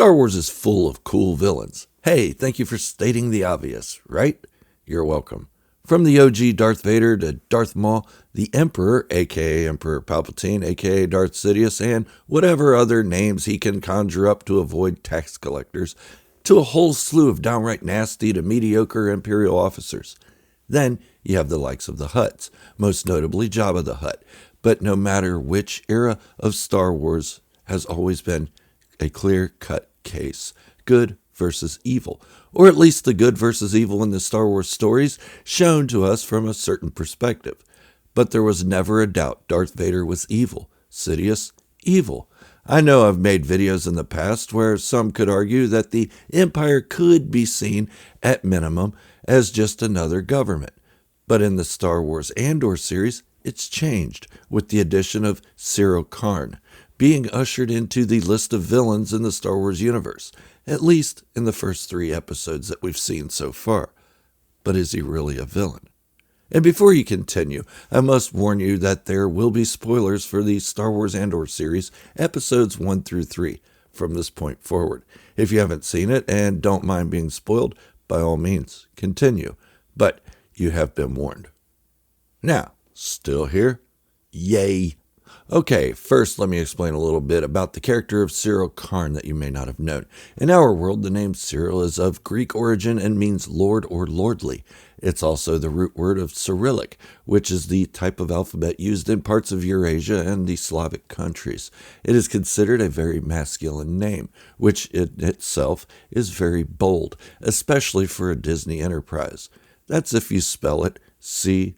Star Wars is full of cool villains. Hey, thank you for stating the obvious, right? You're welcome. From the OG Darth Vader to Darth Maul, the Emperor, aka Emperor Palpatine, aka Darth Sidious, and whatever other names he can conjure up to avoid tax collectors, to a whole slew of downright nasty to mediocre Imperial officers. Then you have the likes of the Hutts, most notably Jabba the Hutt. But no matter which era of Star Wars has always been a clear-cut case, good versus evil, or at least the good versus evil in the Star Wars stories shown to us from a certain perspective. But there was never a doubt Darth Vader was evil, Sidious, evil. I know I've made videos in the past where some could argue that the Empire could be seen, at minimum, as just another government. But in the Star Wars Andor series, it's changed with the addition of Syril Karn, being ushered into the list of villains in the Star Wars universe, at least in the first 3 episodes that we've seen so far. But is he really a villain? And before you continue, I must warn you that there will be spoilers for the Star Wars Andor series, episodes 1 through 3, from this point forward. If you haven't seen it and don't mind being spoiled, by all means, continue. But you have been warned. Now, still here? Yay! Okay, first let me explain a little bit about the character of Syril Karn that you may not have known. In our world, the name Syril is of Greek origin and means lord or lordly. It's also the root word of Cyrillic, which is the type of alphabet used in parts of Eurasia and the Slavic countries. It is considered a very masculine name, which in itself is very bold, especially for a Disney enterprise. That's if you spell it Cyril.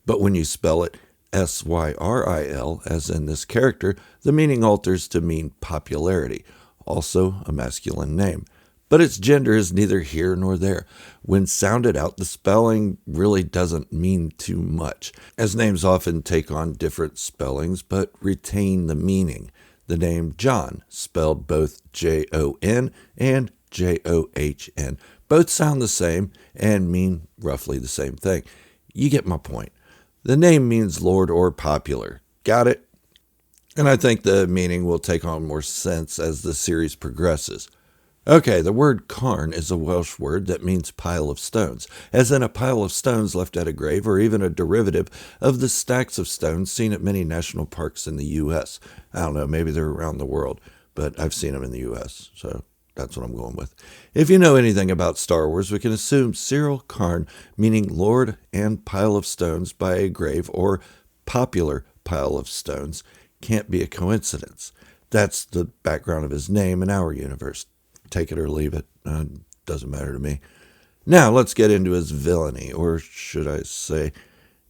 But when you spell it Syril, as in this character, the meaning alters to mean popularity, also a masculine name. But its gender is neither here nor there. When sounded out, the spelling really doesn't mean too much, as names often take on different spellings but retain the meaning. The name John, spelled both Jon and John, both sound the same and mean roughly the same thing. You get my point. The name means lord or popular. Got it? And I think the meaning will take on more sense as the series progresses. Okay, the word Karn is a Welsh word that means pile of stones, as in a pile of stones left at a grave, or even a derivative of the stacks of stones seen at many national parks in the U.S. I don't know, maybe they're around the world, but I've seen them in the U.S., so that's what I'm going with. If you know anything about Star Wars, we can assume Syril Karn, meaning lord and pile of stones by a grave, or popular pile of stones, can't be a coincidence. That's the background of his name in our universe. Take it or leave it. Doesn't matter to me. Now, let's get into his villainy, or should I say,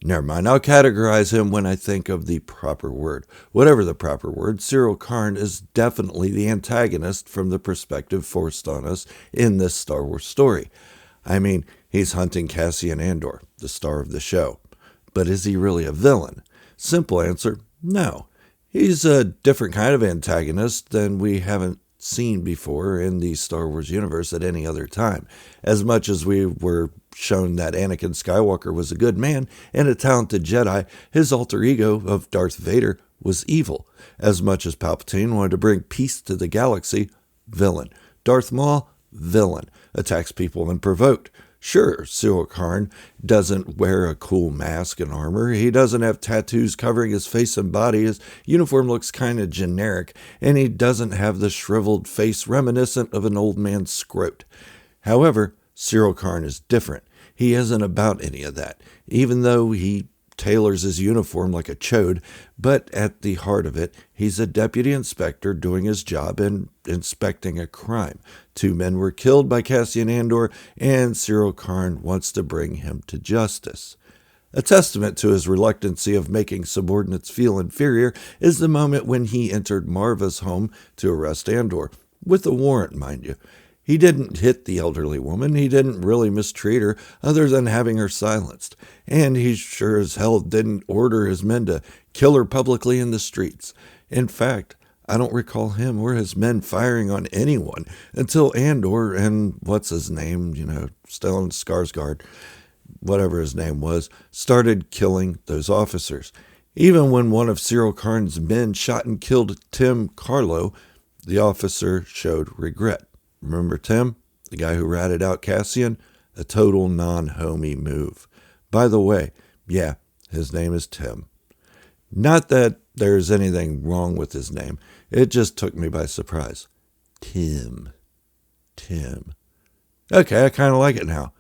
never mind. I'll categorize him when I think of the proper word. Whatever the proper word, Syril Karn is definitely the antagonist from the perspective forced on us in this Star Wars story. I mean, he's hunting Cassian Andor, the star of the show. But is he really a villain? Simple answer, no. He's a different kind of antagonist than we haven't seen before in the Star Wars universe at any other time. As much as we were shown that Anakin Skywalker was a good man and a talented Jedi, his alter ego of Darth Vader was evil. As much as Palpatine wanted to bring peace to the galaxy, villain. Darth Maul, villain. Attacks people when provoked. Sure, Syril Karn doesn't wear a cool mask and armor. He doesn't have tattoos covering his face and body. His uniform looks kind of generic, and he doesn't have the shriveled face reminiscent of an old man's scrot. However, Syril Karn is different. He isn't about any of that, even though he tailors his uniform like a chode, but at the heart of it, he's a deputy inspector doing his job and inspecting a crime. 2 men were killed by Cassian Andor, and Syril Karn wants to bring him to justice. A testament to his reluctancy of making subordinates feel inferior is the moment when he entered Marva's home to arrest Andor, with a warrant, mind you. He didn't hit the elderly woman. He didn't really mistreat her other than having her silenced. And he sure as hell didn't order his men to kill her publicly in the streets. In fact, I don't recall him or his men firing on anyone until Andor and what's his name, Stellan Skarsgård, whatever his name was, started killing those officers. Even when one of Syril Karn's men shot and killed Tim Carlo, The officer showed regret. Remember Tim, the guy who ratted out Cassian? A total non-homie move. By the way, yeah, his name is Tim. Not that there's anything wrong with his name. It just took me by surprise. Tim. Okay, I kind of like it now.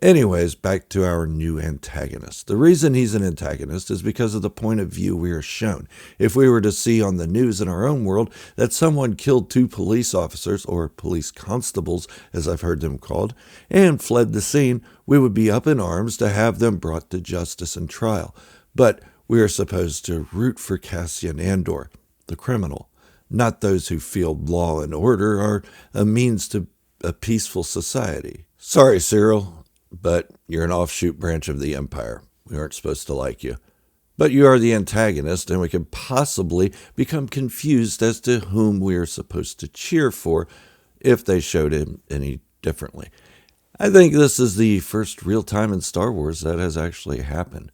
Anyways, back to our new antagonist. The reason he's an antagonist is because of the point of view we are shown. If we were to see on the news in our own world that someone killed 2 police officers, or police constables, as I've heard them called, and fled the scene, we would be up in arms to have them brought to justice and trial. But we are supposed to root for Cassian Andor, the criminal, not those who feel law and order are a means to a peaceful society. Sorry, Syril, but you're an offshoot branch of the Empire. We aren't supposed to like you. But you are the antagonist, and we could possibly become confused as to whom we are supposed to cheer for if they showed him any differently. I think this is the first real time in Star Wars that has actually happened.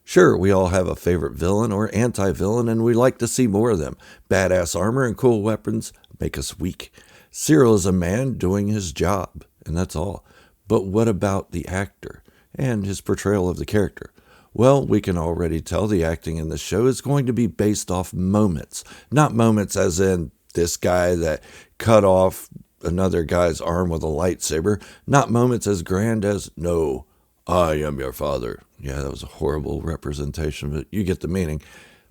Sure, we all have a favorite villain or anti-villain, and we like to see more of them. Badass armor and cool weapons make us weak. Syril is a man doing his job, and that's all. But what about the actor and his portrayal of the character? Well, we can already tell the acting in the show is going to be based off moments. Not moments as in this guy that cut off another guy's arm with a lightsaber. Not moments as grand as, no, I am your father. Yeah, that was a horrible representation, but you get the meaning.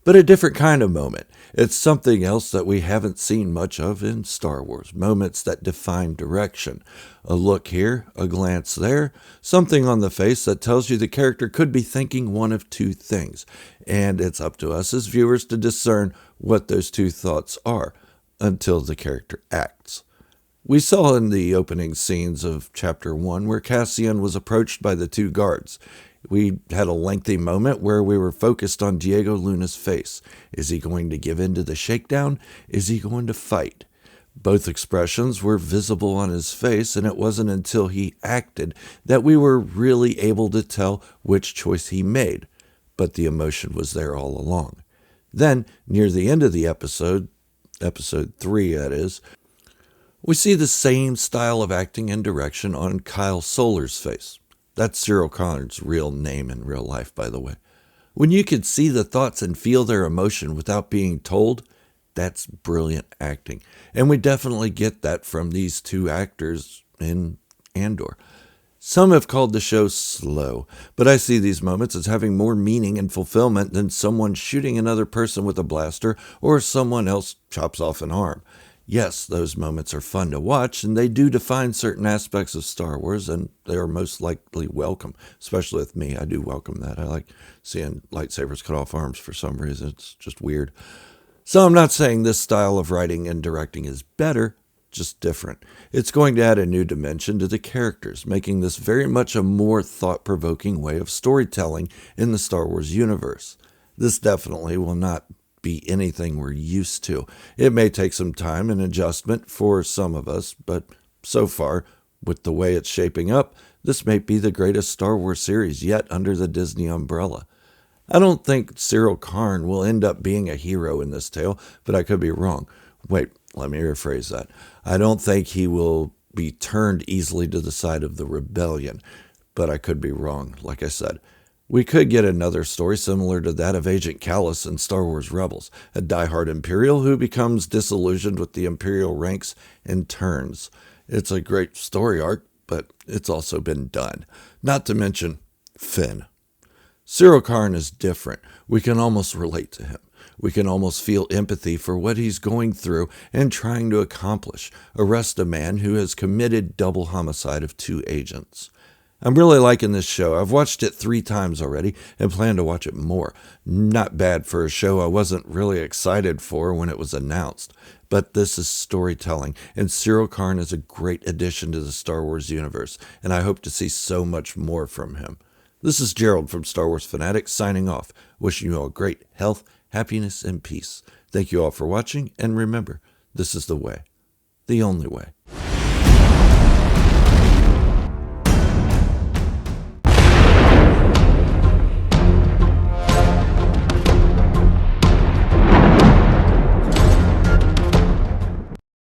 But a different kind of moment. It's something else that we haven't seen much of in Star Wars. Moments that define direction. A look here, a glance there, something on the face that tells you the character could be thinking one of 2 things. And it's up to us as viewers to discern what those 2 thoughts are until the character acts. We saw in the opening scenes of Chapter 1 where Cassian was approached by the 2 guards. We had a lengthy moment where we were focused on Diego Luna's face. Is he going to give in to the shakedown? Is he going to fight? Both expressions were visible on his face, and it wasn't until he acted that we were really able to tell which choice he made. But the emotion was there all along. Then, near the end of the episode 3 that is, we see the same style of acting and direction on Kyle Solar's face. That's Syril Karn's real name in real life, by the way. When you can see the thoughts and feel their emotion without being told, that's brilliant acting. And we definitely get that from these 2 actors in Andor. Some have called the show slow, but I see these moments as having more meaning and fulfillment than someone shooting another person with a blaster or someone else chops off an arm. Yes, those moments are fun to watch, and they do define certain aspects of Star Wars, and they are most likely welcome, especially with me. I do welcome that. I like seeing lightsabers cut off arms for some reason. It's just weird. So I'm not saying this style of writing and directing is better, just different. It's going to add a new dimension to the characters, making this very much a more thought-provoking way of storytelling in the Star Wars universe. This definitely will not be anything we're used to. It may take some time and adjustment for some of us, but so far, with the way it's shaping up, this may be the greatest Star Wars series yet under the Disney umbrella. I don't think Syril Karn will end up being a hero in this tale, but I could be wrong. Wait, let me rephrase that. I don't think he will be turned easily to the side of the rebellion, but I could be wrong, like I said. We could get another story similar to that of Agent Kallus in Star Wars Rebels, a diehard Imperial who becomes disillusioned with the Imperial ranks and turns. It's a great story arc, but it's also been done. Not to mention Finn. Syril Karn is different. We can almost relate to him. We can almost feel empathy for what he's going through and trying to accomplish. Arrest a man who has committed double homicide of 2 agents. I'm really liking this show. I've watched it 3 times already and plan to watch it more. Not bad for a show I wasn't really excited for when it was announced. But this is storytelling, and Syril Karn is a great addition to the Star Wars universe, and I hope to see so much more from him. This is Gerald from Star Wars Fanatics signing off, wishing you all great health, happiness, and peace. Thank you all for watching, and remember, this is the way, the only way.